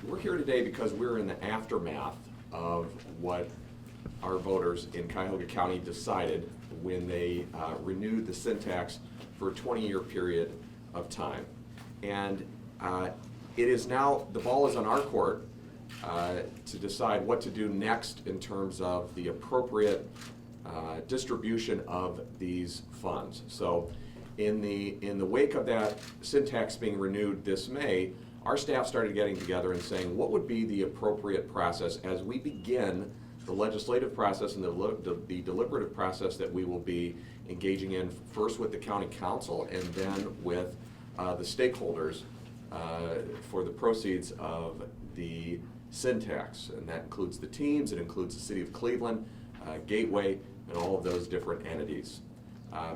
We're here today because we're in the aftermath of what our voters in Cuyahoga County decided when they renewed the sin tax for a 20-year period of time. And it is now, the ball is on our court to decide what to do next in terms of the appropriate distribution of these funds. So in the wake of that sin tax being renewed this May, our staff started getting together and saying what would be the appropriate process as we begin the legislative process and the deliberative process that we will be engaging in first with the county council and then with the stakeholders for the proceeds of the sin tax. And that includes the teams, it includes the city of Cleveland, Gateway, and all of those different entities.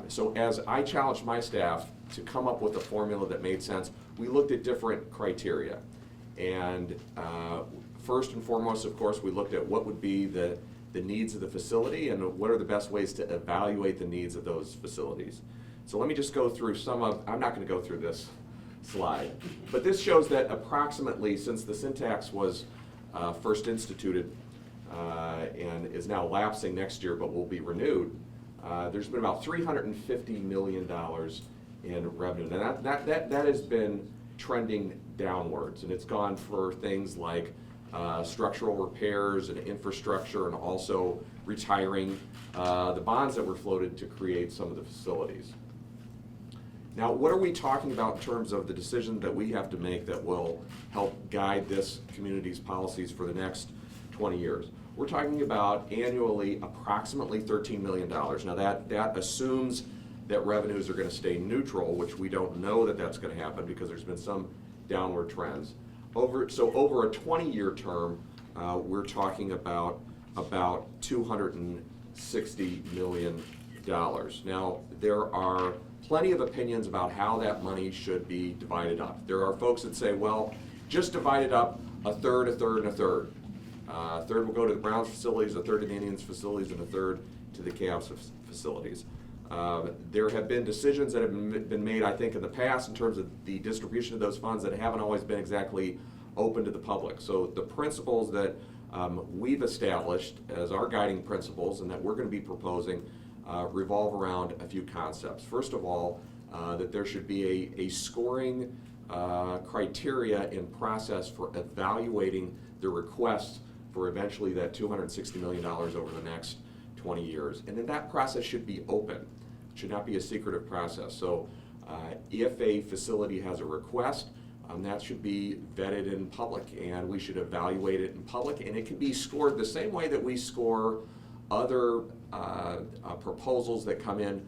So as I challenged my staff to come up with a formula that made sense, we looked at different criteria. And first and foremost, of course, we looked at what would be the needs of the facility and what are the best ways to evaluate the needs of those facilities. So let me just go through some of, I'm not going to go through this slide, but this shows that approximately since the sin tax was first instituted and is now lapsing next year but will be renewed, there's been about $350 million in revenue. Now that has been trending downwards, and it's gone for things like structural repairs and infrastructure, and also retiring the bonds that were floated to create some of the facilities. Now, what are we talking about in terms of the decision that we have to make that will help guide this community's policies for the next 20 years? We're talking about annually approximately $13 million. Now that assumes that revenues are going to stay neutral, which we don't know that that's going to happen because there's been some downward trends. Over a 20-year term, we're talking about $260 million. Now, there are plenty of opinions about how that money should be divided up. There are folks that say, well, just divide it up a third, a third, and a third. A third will go to the Browns facilities, a third to the Indians facilities, and a third to the Cavs facilities. There have been decisions that have been made, I think, in the past in terms of the distribution of those funds that haven't always been exactly open to the public. So the principles that we've established as our guiding principles and that we're going to be proposing revolve around a few concepts. First of all, that there should be a scoring criteria and process for evaluating the requests for eventually that $260 million over the next 20 years. And then that process should be open. It should not be a secretive process. So if a facility has a request, that should be vetted in public, and we should evaluate it in public, and it can be scored the same way that we score other proposals that come in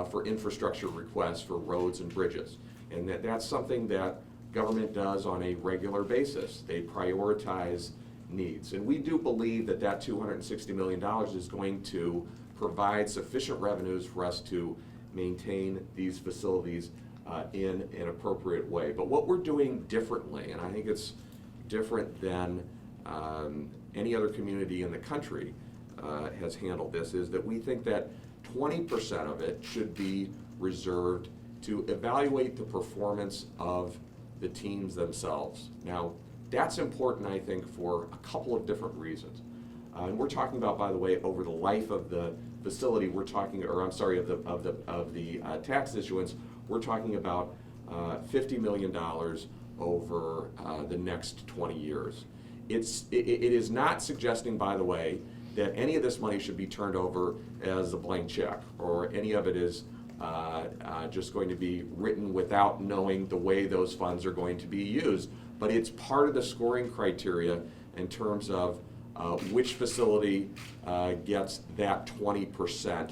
for infrastructure requests for roads and bridges. And that's something that government does on a regular basis. They prioritize needs. And we do believe that that $260 million is going to provide sufficient revenues for us to maintain these facilities in an appropriate way. But what we're doing differently, and I think it's different than any other community in the country has handled this, is that we think that 20% of it should be reserved to evaluate the performance of the teams themselves. Now, that's important, I think, for a couple of different reasons. And we're talking about, by the way, over the life of the facility, we're talking, or I'm sorry, of the tax issuance, we're talking about $50 million over the next 20 years. It is not suggesting, by the way, that any of this money should be turned over as a blank check, or any of it is just going to be written without knowing the way those funds are going to be used. But it's part of the scoring criteria in terms of which facility gets that 20%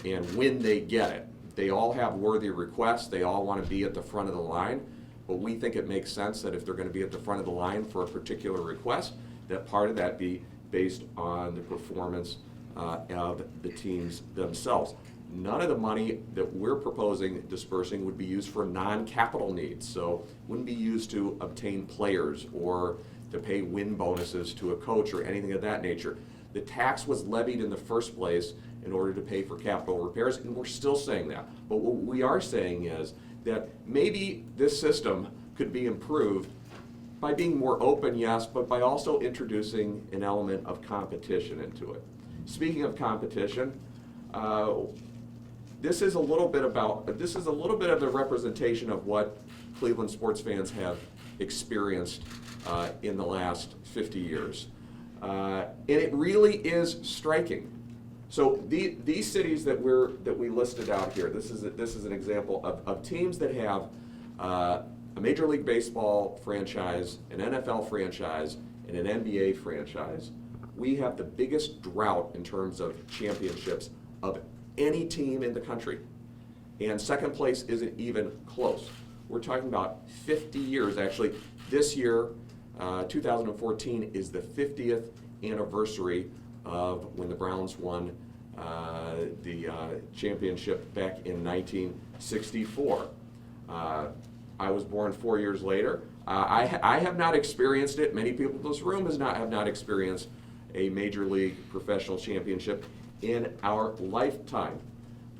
and when they get it. They all have worthy requests. They all want to be at the front of the line. But we think it makes sense that if they're going to be at the front of the line for a particular request, that part of that be based on the performance of the teams themselves. None of the money that we're proposing dispersing would be used for non-capital needs. So wouldn't be used to obtain players or to pay win bonuses to a coach or anything of that nature. The tax was levied in the first place in order to pay for capital repairs, and we're still saying that. But what we are saying is that maybe this system could be improved by being more open, yes, but by also introducing an element of competition into it. Speaking of competition, this is a little bit of the representation of what Cleveland sports fans have experienced in the last 50 years. And it really is striking. So these cities that we listed out here, this is an example of teams that have a Major League Baseball franchise, an NFL franchise, and an NBA franchise. We have the biggest drought in terms of championships of any team in the country. And second place isn't even close. We're talking about 50 years. Actually, this year, 2014, is the 50th anniversary of when the Browns won the championship back in 1964. I was born 4 years later. I have not experienced it. Many people in this room have not experienced a Major League professional championship in our lifetime.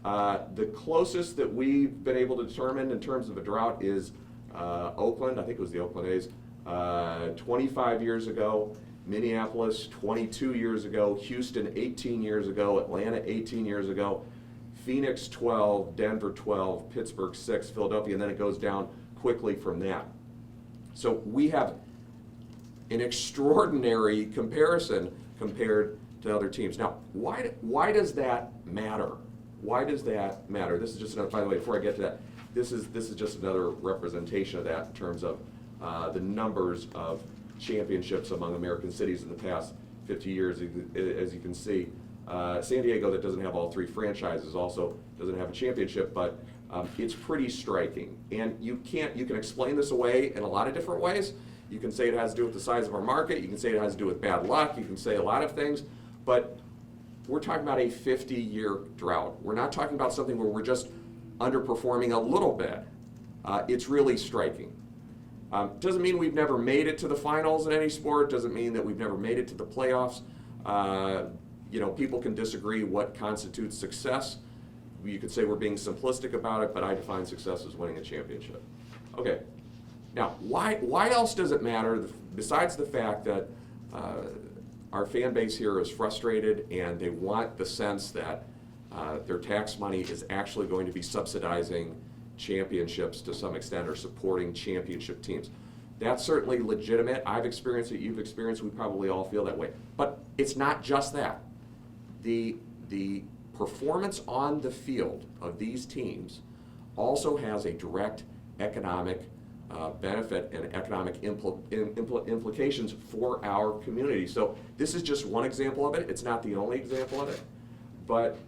The closest that we've been able to determine in terms of a drought is Oakland. I think it was the Oakland A's 25 years ago. Minneapolis 22 years ago. Houston 18 years ago. Atlanta 18 years ago. Phoenix 12. Denver 12. Pittsburgh 6. Philadelphia, and then it goes down quickly from that. So we have an extraordinary comparison compared to other teams. Now, why does that matter? Why does that matter? This is just another, by the way, before I get to that, this is just another representation of that in terms of the numbers of championships among American cities in the past 50 years. As you can see, San Diego, that doesn't have all three franchises, also doesn't have a championship, but it's pretty striking. And you can explain this away in a lot of different ways. You can say it has to do with the size of our market. You can say it has to do with bad luck. You can say a lot of things. But we're talking about a 50-year drought. We're not talking about something where we're just underperforming a little bit. It's really striking. Doesn't mean we've never made it to the finals in any sport. Doesn't mean that we've never made it to the playoffs. People can disagree what constitutes success. You could say we're being simplistic about it, but I define success as winning a championship. Okay. Now, why else does it matter, besides the fact that our fan base here is frustrated and they want the sense that their tax money is actually going to be subsidizing championships to some extent or supporting championship teams? That's certainly legitimate. I've experienced it, you've experienced it, we probably all feel that way. But it's not just that. The performance on the field of these teams also has a direct economic benefit and economic implications for our community. So this is just one example of it. It's not the only example of it. But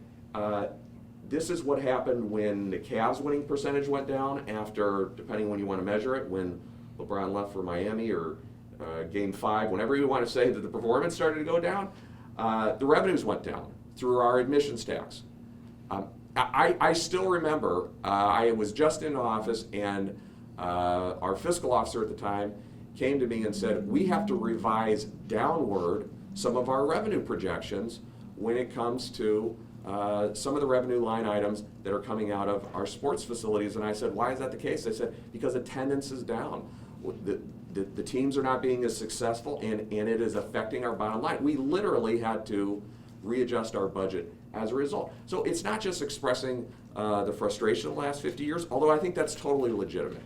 this is what happened when the Cavs winning percentage went down after, depending when you want to measure it, when LeBron left for Miami or Game 5, whenever you want to say that the performance started to go down, the revenues went down through our admissions tax. I still remember, I was just in office and our fiscal officer at the time came to me and said, we have to revise downward some of our revenue projections when it comes to some of the revenue line items that are coming out of our sports facilities. And I said, why is that the case? They said, because attendance is down. The teams are not being as successful, and it is affecting our bottom line. We literally had to readjust our budget as a result. So it's not just expressing the frustration of the last 50 years, although I think that's totally legitimate.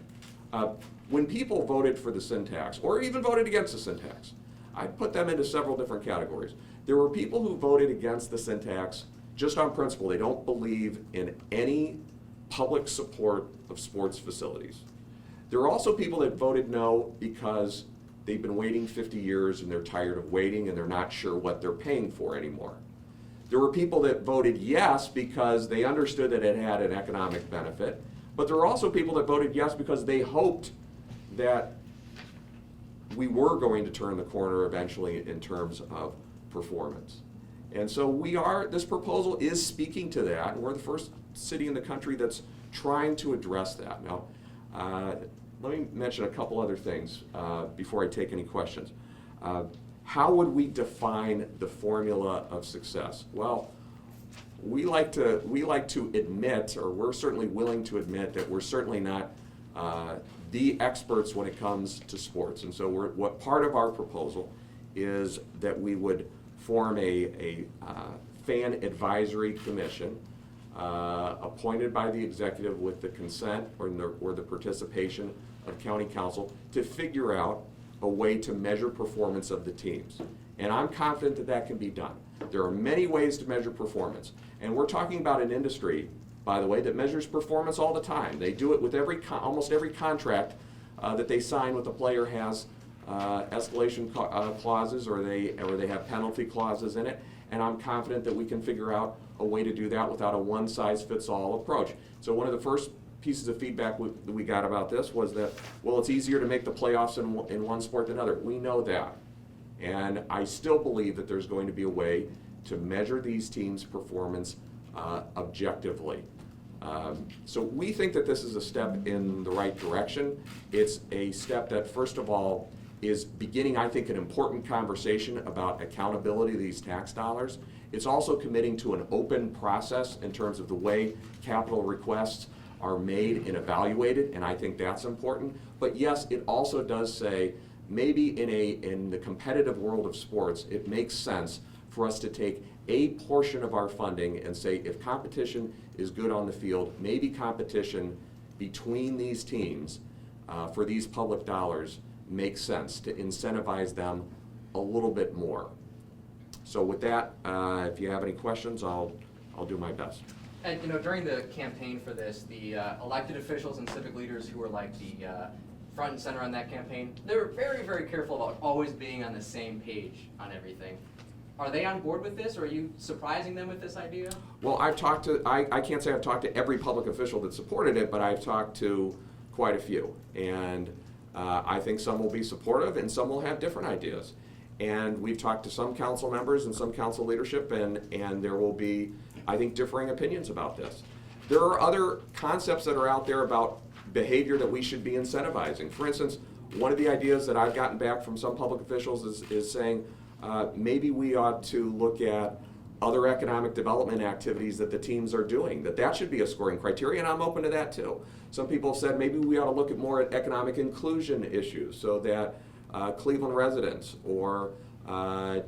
When people voted for the sin tax, or even voted against the sin tax, I put them into several different categories. There were people who voted against the sin tax just on principle. They don't believe in any public support of sports facilities. There are also people that voted no because they've been waiting 50 years and they're tired of waiting and they're not sure what they're paying for anymore. There were people that voted yes because they understood that it had an economic benefit, but there were also people that voted yes because they hoped that we were going to turn the corner eventually in terms of performance. And so this proposal is speaking to that, and we're the first city in the country that's trying to address that. Now, let me mention a couple other things before I take any questions. How would we define the formula of success? Well, we like to admit, or we're certainly willing to admit, that we're certainly not the experts when it comes to sports. And so what part of our proposal is that we would form a fan advisory commission appointed by the executive with the consent or the participation of county council to figure out a way to measure performance of the teams. And I'm confident that that can be done. There are many ways to measure performance. And we're talking about an industry, by the way, that measures performance all the time. They do it with almost every contract that they sign with a player has escalation clauses, or they have penalty clauses in it. And I'm confident that we can figure out a way to do that without a one-size-fits-all approach. So one of the first pieces of feedback we got about this was that, well, it's easier to make the playoffs in one sport than another. We know that. And I still believe that there's going to be a way to measure these teams' performance objectively. So we think that this is a step in the right direction. It's a step that, first of all, is beginning, I think, an important conversation about accountability of these tax dollars. It's also committing to an open process in terms of the way capital requests are made and evaluated, and I think that's important. But yes, it also does say maybe in the competitive world of sports, it makes sense for us to take a portion of our funding and say, if competition is good on the field, maybe competition between these teams for these public dollars makes sense to incentivize them a little bit more. So with that, if you have any questions, I'll do my best. And during the campaign for this, the elected officials and civic leaders who were like the front and center on that campaign, they were very, very careful about always being on the same page on everything. Are they on board with this, or are you surprising them with this idea? Well, I've talked to, I can't say I've talked to every public official that supported it, but I've talked to quite a few. And I think some will be supportive and some will have different ideas. And we've talked to some council members and some council leadership, and there will be, I think, differing opinions about this. There are other concepts that are out there about behavior that we should be incentivizing. For instance, one of the ideas that I've gotten back from some public officials is saying maybe we ought to look at other economic development activities that the teams are doing, that should be a scoring criteria, and I'm open to that too. Some people have said maybe we ought to look at more at economic inclusion issues so that Cleveland residents or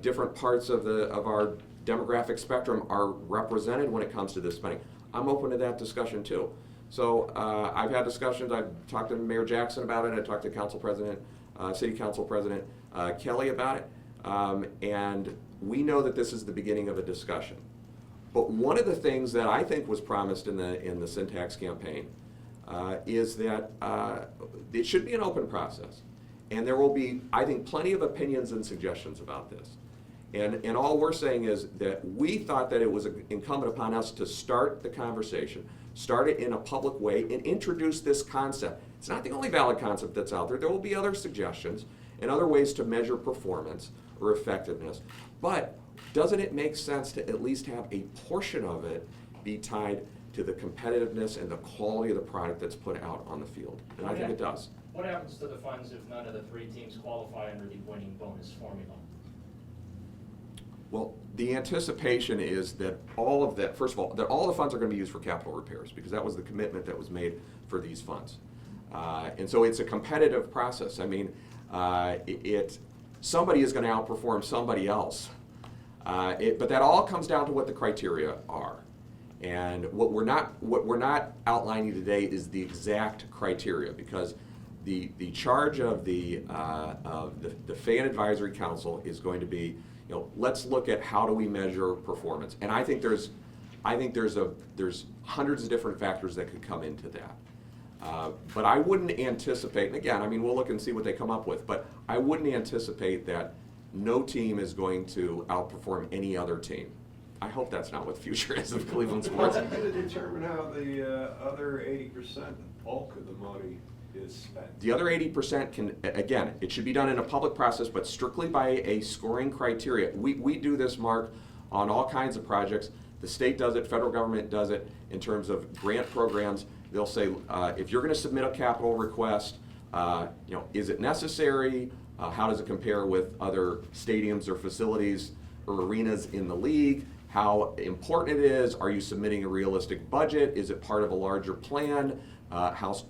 different parts of our demographic spectrum are represented when it comes to this spending. I'm open to that discussion too. So I've had discussions. I've talked to Mayor Jackson about it. I talked to Council President, City Council President Kelly about it. And we know that this is the beginning of a discussion. But one of the things that I think was promised in the Syntax campaign is that it should be an open process. And there will be, I think, plenty of opinions and suggestions about this. And all we're saying is that we thought that it was incumbent upon us to start the conversation, start it in a public way, and introduce this concept. It's not the only valid concept that's out there. There will be other suggestions and other ways to measure performance or effectiveness. But doesn't it make sense to at least have a portion of it be tied to the competitiveness and the quality of the product that's put out on the field? And I think it does. What happens to the funds if none of the three teams qualify under the winning bonus formula? Well, the anticipation is that all of that, first of all, that all the funds are going to be used for capital repairs, because that was the commitment that was made for these funds. And so it's a competitive process. I mean, somebody is going to outperform somebody else. But that all comes down to what the criteria are. And what we're not outlining today is the exact criteria, because the charge of the Fan Advisory Council is going to be, let's look at how do we measure performance. And I think there's hundreds of different factors that could come into that. But I wouldn't anticipate, and again, I mean, we'll look and see what they come up with, but I wouldn't anticipate that no team is going to outperform any other team. I hope that's not what the future is of Cleveland sports. How are you going to determine how the other 80%, the bulk of the money, is spent? The other 80% can, again, it should be done in a public process, but strictly by a scoring criteria. We do this, Mark, on all kinds of projects. The state does it, federal government does it in terms of grant programs. They'll say, if you're going to submit a capital request, is it necessary? How does it compare with other stadiums or facilities or arenas in the league? How important it is? Are you submitting a realistic budget? Is it part of a larger plan? house,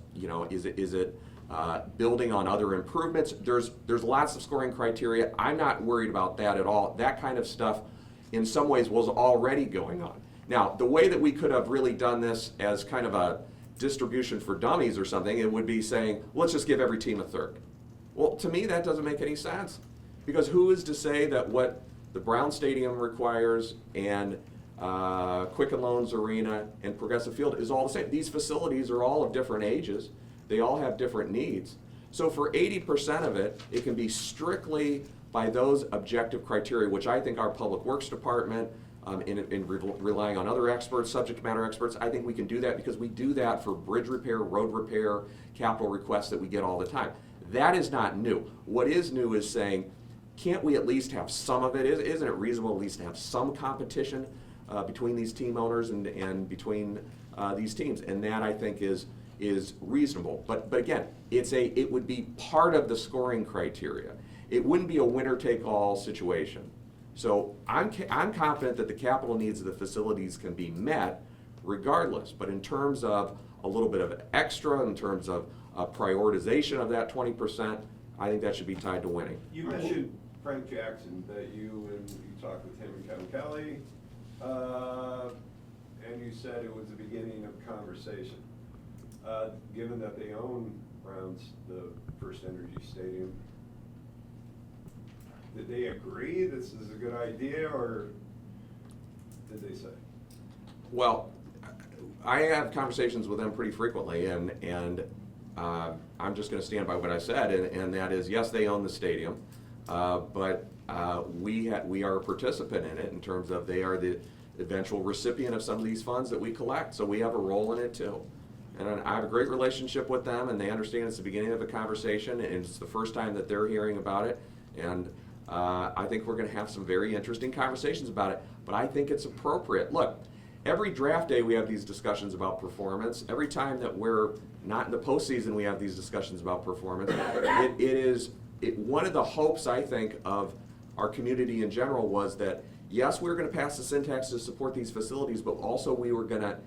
is it building on other improvements? There's lots of scoring criteria. I'm not worried about that at all. That kind of stuff, in some ways, was already going on. Now, the way that we could have really done this as kind of a distribution for dummies or something, it would be saying, let's just give every team a third. Well, to me, that doesn't make any sense. Because who is to say that what the Brown Stadium requires and Quicken Loans Arena and Progressive Field is all the same? These facilities are all of different ages. They all have different needs. So for 80% of it, it can be strictly by those objective criteria, which I think our Public Works Department, in relying on other experts, subject matter experts, I think we can do that because we do that for bridge repair, road repair, capital requests that we get all the time. That is not new. What is new is saying, can't we at least have some of it? Isn't it reasonable at least to have some competition between these team owners and between these teams? And that, I think, is reasonable. But again, it would be part of the scoring criteria. It wouldn't be a winner-take-all situation. So I'm confident that the capital needs of the facilities can be met regardless. But in terms of a little bit of extra, in terms of prioritization of that 20%, I think that should be tied to winning. You mentioned Frank Jackson, that you talked with him and Kevin Kelly, and you said it was the beginning of conversation. Given that they own the First Energy Stadium, did they agree this is a good idea, or did they say? Well, I have conversations with them pretty frequently, and I'm just going to stand by what I said, and that is, yes, they own the stadium, but we are a participant in it in terms of they are the eventual recipient of some of these funds that we collect, so we have a role in it too. And I have a great relationship with them, and they understand it's the beginning of a conversation, and it's the first time that they're hearing about it, and I think we're going to have some very interesting conversations about it, but I think it's appropriate. Look, every draft day we have these discussions about performance. Every time that we're not in the postseason, we have these discussions about performance. One of the hopes, I think, of our community in general was that, yes, we were going to pass the syntax to support these facilities, but also we were going to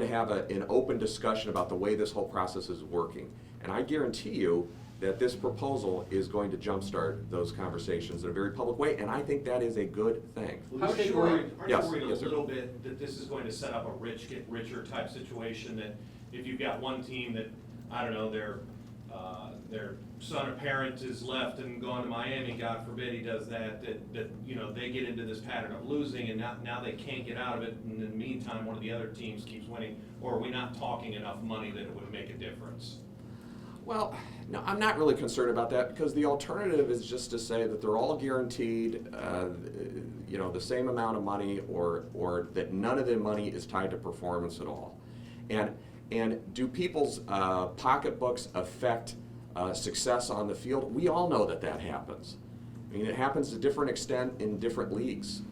have an open discussion about the way this whole process is working. And I guarantee you that this proposal is going to jumpstart those conversations in a very public way, and I think that is a good thing. Well, aren't you worried Yes, a yes, sir. little bit that this is going to set up a rich get richer type situation, that if you've got one team that, I don't know, their son or parent is left and gone to Miami, God forbid he does that they get into this pattern of losing, and now they can't get out of it, and in the meantime one of the other teams keeps winning, or are we not talking enough money that it would make a difference? Well, no, I'm not really concerned about that, because the alternative is just to say that they're all guaranteed, the same amount of money, or that none of the money is tied to performance at all. And do people's pocketbooks affect success on the field? We all know that happens. I mean, it happens to different extent in different leagues,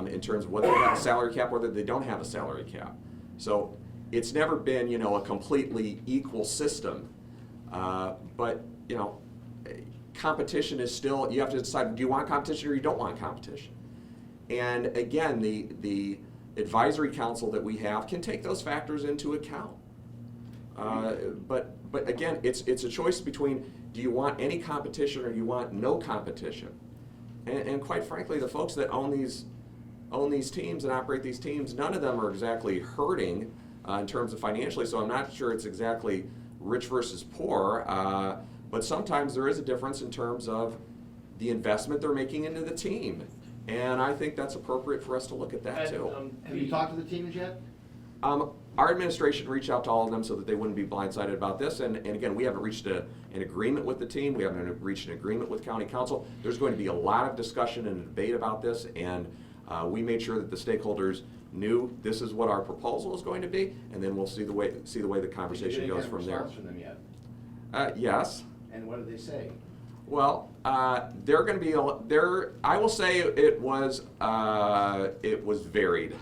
in terms of whether they have a salary cap, whether they don't have a salary cap. So it's never been, a completely equal system. But competition is still, you have to decide, do you want competition or you don't want competition? And again, the advisory council that we have can take those factors into account. But again, it's a choice between, do you want any competition or you want no competition? And quite frankly, the folks that own these teams and operate these teams, none of them are exactly hurting in terms of financially, so I'm not sure it's exactly rich versus poor, but sometimes there is a difference in terms of the investment they're making into the team. And I think that's appropriate for us to look at that too. Have you talked to the teams yet? Our administration reached out to all of them so that they wouldn't be blindsided about this. And again, we haven't reached an agreement with the team. We haven't reached an agreement with county council. There's going to be a lot of discussion and debate about this, and we made sure that the stakeholders knew this is what our proposal is going to be, and then we'll see the way the conversation goes from there. Did you get a response from them yet? Yes. And what did they say? Well, they're going to be I will say it was varied.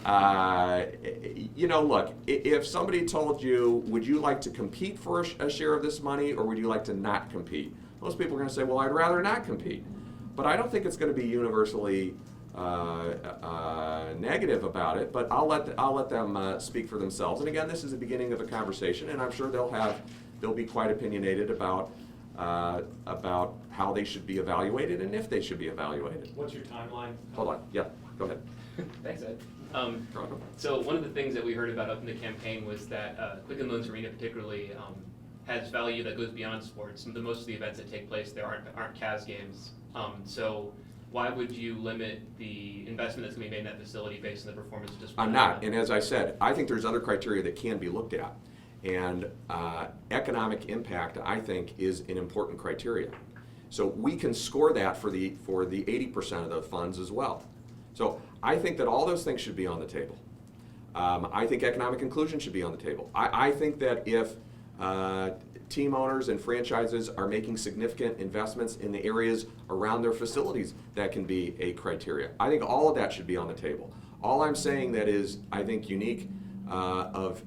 Look, if somebody told you, would you like to compete for a share of this money, or would you like to not compete? Most people are going to say, well, I'd rather not compete. But I don't think it's going to be universally negative about it, but I'll let them speak for themselves. And again, this is the beginning of a conversation, and I'm sure they'll be quite opinionated about how they should be evaluated and if they should be evaluated. What's your timeline? Hold on, yeah, go ahead. Thanks, Ed. Toronto. So one of the things that we heard about up in the campaign was that Quicken Loans Arena particularly has value that goes beyond sports. Most of the events that take place there aren't Cavs games. So why would you limit the investment that's going to be made in that facility based on the performance of just one I'm not, event? and as I said, I think there's other criteria that can be looked at. And economic impact, I think, is an important criteria. So we can score that for the 80% of the funds as well. So I think that all those things should be on the table. I think economic inclusion should be on the table. I think that if team owners and franchises are making significant investments in the areas around their facilities, that can be a criteria. I think all of that should be on the table. All I'm saying that is, I think, unique of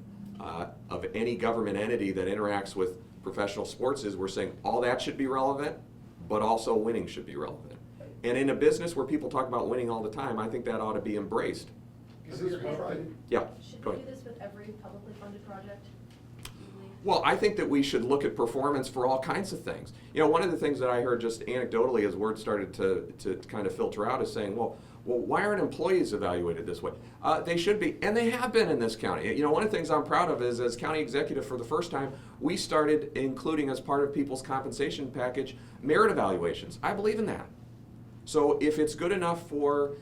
any government entity that interacts with professional sports is we're saying all that should be relevant, but also winning should be relevant. And in a business where people talk about winning all the time, I think that ought to be embraced. Is it your hope? Yeah, Should go we do ahead. this with every publicly funded project? Well, I think that we should look at performance for all kinds of things. You know, one of the things that I heard just anecdotally as word started to kind of filter out is saying, well, why aren't employees evaluated this way? They should be, and they have been in this county. You know, one of the things I'm proud of is as county executive for the first time, we started including as part of people's compensation package merit evaluations. I believe in that. So if it's good enough for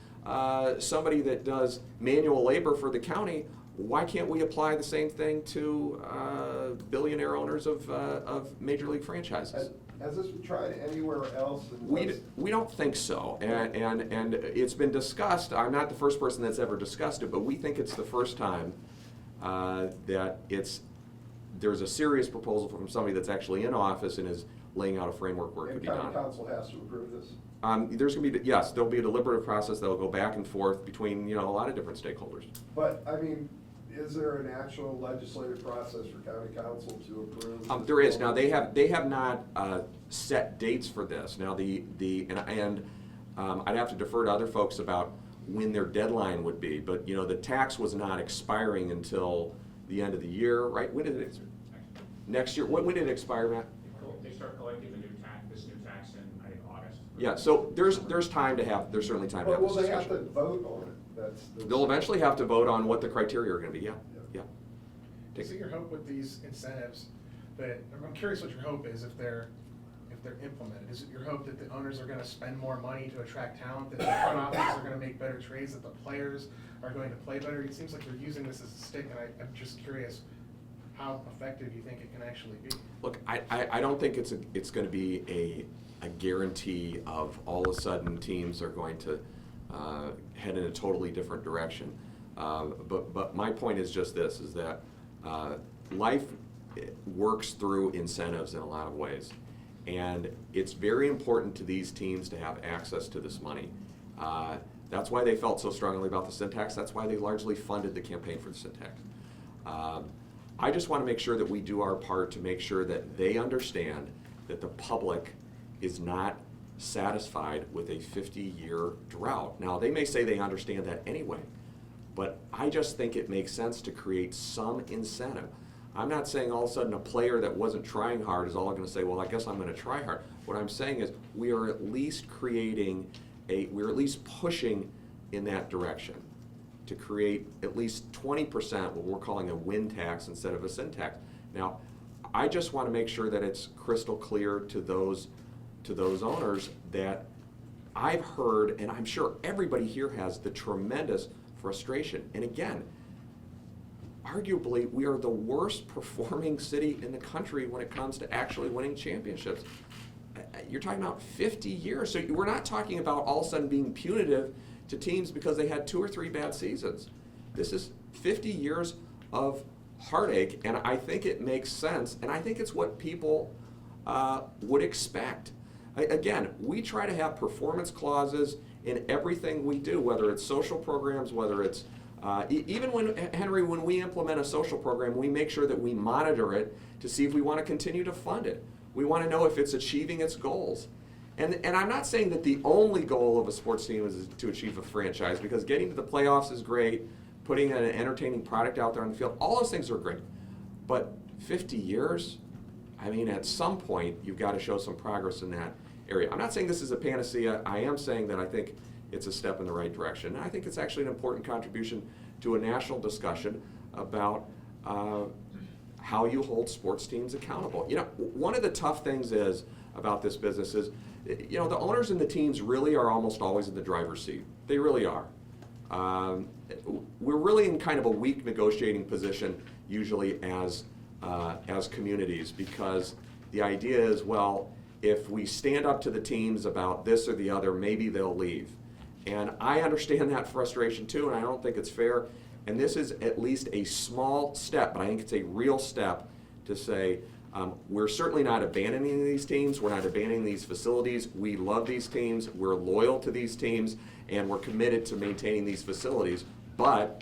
somebody that does manual labor for the county, why can't we apply the same thing to billionaire owners of major league franchises? Has this been tried anywhere else? We don't think so, and it's been discussed. I'm not the first person that's ever discussed it, but we think it's the first time that there's a serious proposal from somebody that's actually in office and is laying out a framework where it could be done. And county council has to approve this? There's going to be, yes, there'll be a deliberative process that'll go back and forth between, you know, a lot of different stakeholders. But, I mean, is there an actual legislative process for county council to approve? There is. Now, they have not set dates for this. Now, I'd have to defer to other folks about when their deadline would be, but, you know, the tax was not expiring until the end of the year, right? When did it, next year? When did it expire, Matt? They start collecting this new tax in, I think, August. Yeah, so there's certainly time to have But this will they have discussion. to vote on it? They'll eventually have to vote on what the criteria are gonna be, yeah. Is it your hope with these incentives that, I'm curious what your hope is if they're implemented? Is it your hope that the owners are gonna spend more money to attract talent, that the front office are gonna make better trades, that the players are going to play better? It seems like you're using this as a stick, and I'm just curious how effective you think it can actually be. Look, I don't think it's gonna be a guarantee of all of a sudden teams are going to head in a totally different direction. But my point is just this, is that life works through incentives in a lot of ways. And it's very important to these teams to have access to this money. That's why they felt so strongly about the sin tax. That's why they largely funded the campaign for the sin tax. I just want to make sure that we do our part to make sure that they understand that the public is not satisfied with a 50-year drought. Now, they may say they understand that anyway, but I just think it makes sense to create some incentive. I'm not saying all of a sudden a player that wasn't trying hard is all going to say, well, I guess I'm going to try hard. What I'm saying is we are at least we're at least pushing in that direction to create at least 20% what we're calling a win tax instead of a sin tax. Now, I just want to make sure that it's crystal clear to those owners that I've heard, and I'm sure everybody here has, the tremendous frustration. And again, arguably, we are the worst performing city in the country when it comes to actually winning championships. You're talking about 50 years. So we're not talking about all of a sudden being punitive to teams because they had 2 or 3 bad seasons. This is 50 years of heartache, and I think it makes sense, and I think it's what people would expect. Again, we try to have performance clauses in everything we do, whether it's social programs, whether it's even when we implement a social program, we make sure that we monitor it to see if we want to continue to fund it. We want to know if it's achieving its goals. And I'm not saying that the only goal of a sports team is to achieve a franchise, because getting to the playoffs is great, putting an entertaining product out there on the field, all those things are great. But 50 years, I mean, at some point, you've got to show some progress in that area. I'm not saying this is a panacea. I am saying that I think it's a step in the right direction. And I think it's actually an important contribution to a national discussion about how you hold sports teams accountable. You know, one of the tough things is about this business is, you know, the owners and the teams really are almost always in the driver's seat. They really are. We're really in kind of a weak negotiating position usually as communities, because the idea is, well, if we stand up to the teams about this or the other, maybe they'll leave. And I understand that frustration too, and I don't think it's fair. And this is at least a small step, but I think it's a real step to say, we're certainly not abandoning these teams, we're not abandoning these facilities, we love these teams, we're loyal to these teams, and we're committed to maintaining these facilities, but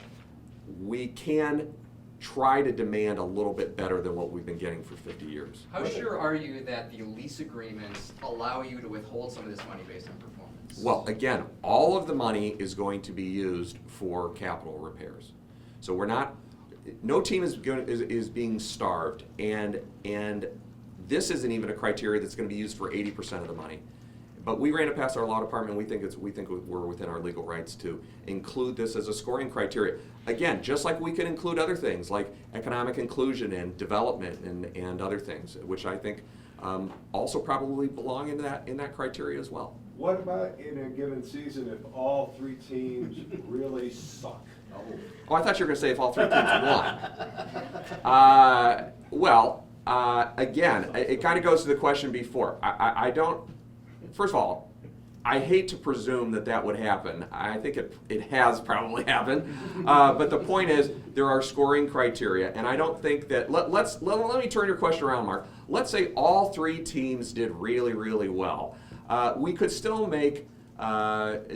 we can try to demand a little bit better than what we've been getting for 50 years. How sure are you that the lease agreements allow you to withhold some of this money based on performance? Well, again, all of the money is going to be used for capital repairs. So we're not, no team is being starved, and this isn't even a criteria that's going to be used for 80% of the money. But we ran it past our law department. We think we're within our legal rights to include this as a scoring criteria. Again, just like we can include other things like economic inclusion and development and other things, which I think also probably belong in that criteria as well. What about in a given season if all three teams really suck? Oh, I thought you were going to say if all three teams won. Again, it kind of goes to the question before. I don't. First of all, I hate to presume that would happen. I think it has probably happened. But the point is, there are scoring criteria, and I don't think that. Let me turn your question around, Mark. Let's say all three teams did really, really well. We could still make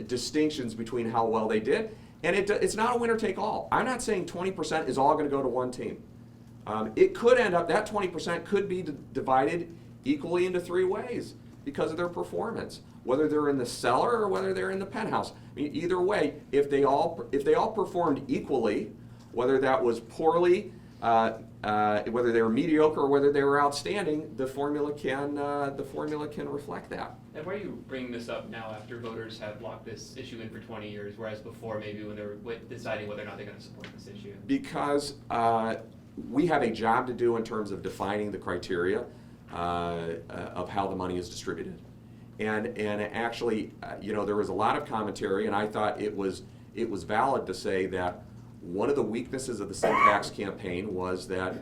distinctions between how well they did, and it's not a winner take all. I'm not saying 20% is all going to go to one team. It could end up, that 20% could be divided equally into three ways because of their performance, whether they're in the cellar or whether they're in the penthouse. I mean, either way, if they all performed equally, whether that was poorly, whether they were mediocre or whether they were outstanding, the formula can reflect that. And why are you bringing this up now after voters have locked this issue in for 20 years, whereas before maybe when they were deciding whether or not they're going to support this issue? Because we have a job to do in terms of defining the criteria of how the money is distributed. And actually, there was a lot of commentary, and I thought it was valid to say that one of the weaknesses of the sin tax campaign was that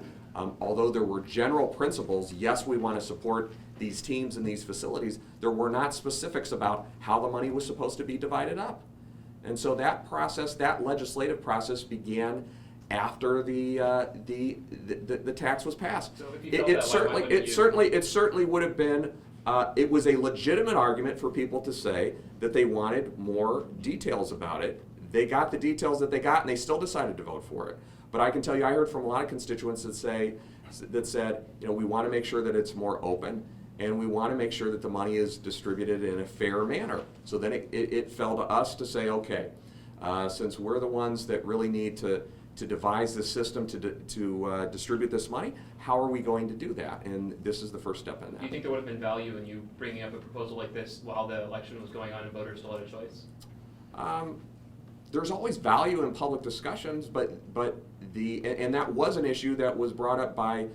although there were general principles, yes, we want to support these teams and these facilities, there were not specifics about how the money was supposed to be divided up. And so that process, that legislative process, began after the tax was passed. So if you felt that way, why wouldn't you? It certainly would have been. It was a legitimate argument for people to say that they wanted more details about it. They got the details that they got, and they still decided to vote for it. But I can tell you, I heard from a lot of constituents that said, we want to make sure that it's more open, and we want to make sure that the money is distributed in a fair manner. So then it fell to us to say, okay, since we're the ones that really need to devise this system to distribute this money, how are we going to do that? And this is the first step in that. Do you think there would have been value in you bringing up a proposal like this while the election was going on and voters still had a choice? There's always value in public discussions, but that was an issue that was brought up by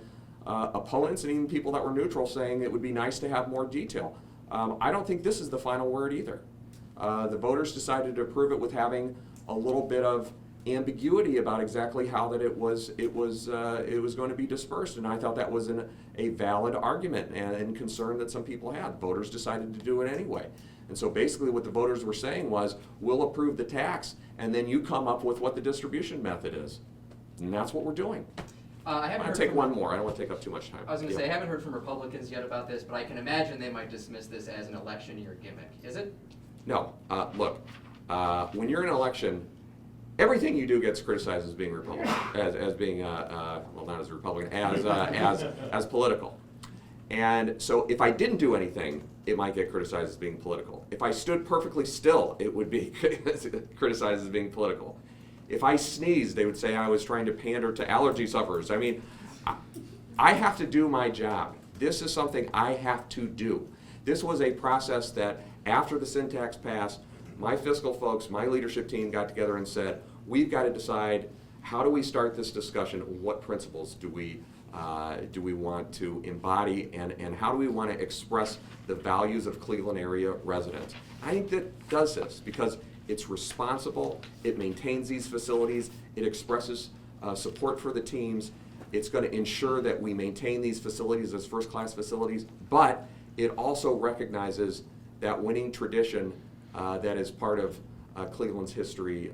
opponents and even people that were neutral, saying it would be nice to have more detail. I don't think this is the final word either. The voters decided to approve it with having a little bit of ambiguity about exactly how that it was going to be dispersed, and I thought that was a valid argument and concern that some people had. Voters decided to do it anyway. And so basically what the voters were saying was, we'll approve the tax, and then you come up with what the distribution method is. And that's what we're doing. I'll take one more. I don't want to take up too much time. I was going to say, I haven't heard from Republicans yet about this, but I can imagine they might dismiss this as an election year gimmick. Is it? No. Look, when you're in an election, everything you do gets criticized as being Republican, as being, well, not as Republican, as political. And so if I didn't do anything, it might get criticized as being political. If I stood perfectly still, it would be criticized as being political. If I sneezed, they would say I was trying to pander to allergy sufferers. I mean, I have to do my job. This is something I have to do. This was a process that after the syntax passed, my fiscal folks, my leadership team got together and said, we've got to decide how do we start this discussion, what principles do we want to embody, and how do we want to express the values of Cleveland area residents. I think that does this because it's responsible, it maintains these facilities, it expresses support for the teams, it's going to ensure that we maintain these facilities as first-class facilities, but it also recognizes that winning tradition that is part of Cleveland's history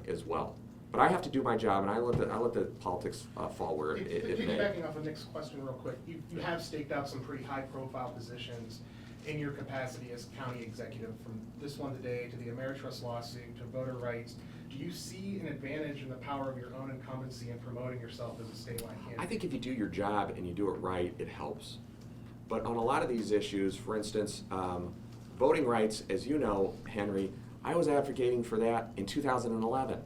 as well. But I have to do my job, and I let the politics fall where it may. Piggybacking off of Nick's question real quick, you have staked out some pretty high-profile positions in your capacity as county executive, from this one today to the Ameritrust lawsuit to voter rights. Do you see an advantage in the power of your own incumbency in promoting yourself as a statewide candidate? I think if you do your job and you do it right, it helps. But on a lot of these issues, for instance, voting rights, as you know, Henry, I was advocating for that in 2011,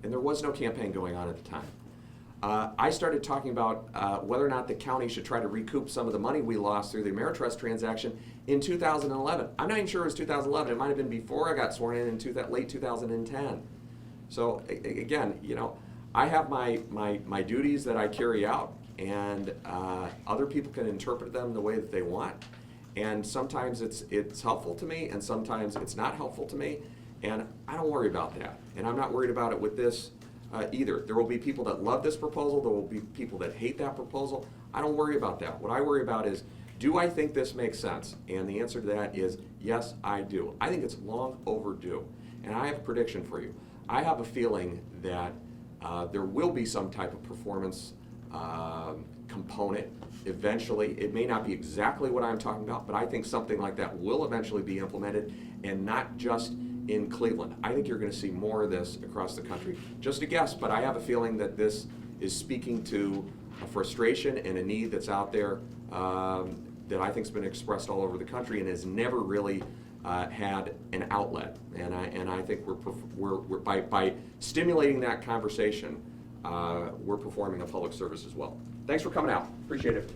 and there was no campaign going on at the time. I started talking about whether or not the county should try to recoup some of the money we lost through the Ameritrust transaction in 2011. I'm not even sure it was 2011. It might have been before I got sworn in late 2010. So again, you know, I have my duties that I carry out, and other people can interpret them the way that they want. And sometimes it's helpful to me, and sometimes it's not helpful to me, and I don't worry about that. And I'm not worried about it with this either. There will be people that love this proposal. There will be people that hate that proposal. I don't worry about that. What I worry about is, do I think this makes sense? And the answer to that is yes, I do. I think it's long overdue. And I have a prediction for you. I have a feeling that there will be some type of performance component eventually. It may not be exactly what I'm talking about, but I think something like that will eventually be implemented, and not just in Cleveland. I think you're going to see more of this across the country. Just a guess, but I have a feeling that this is speaking to a frustration and a need that's out there that I think has been expressed all over the country and has never really had an outlet. And I think we're by stimulating that conversation, we're performing a public service as well. Thanks for coming out. Appreciate it.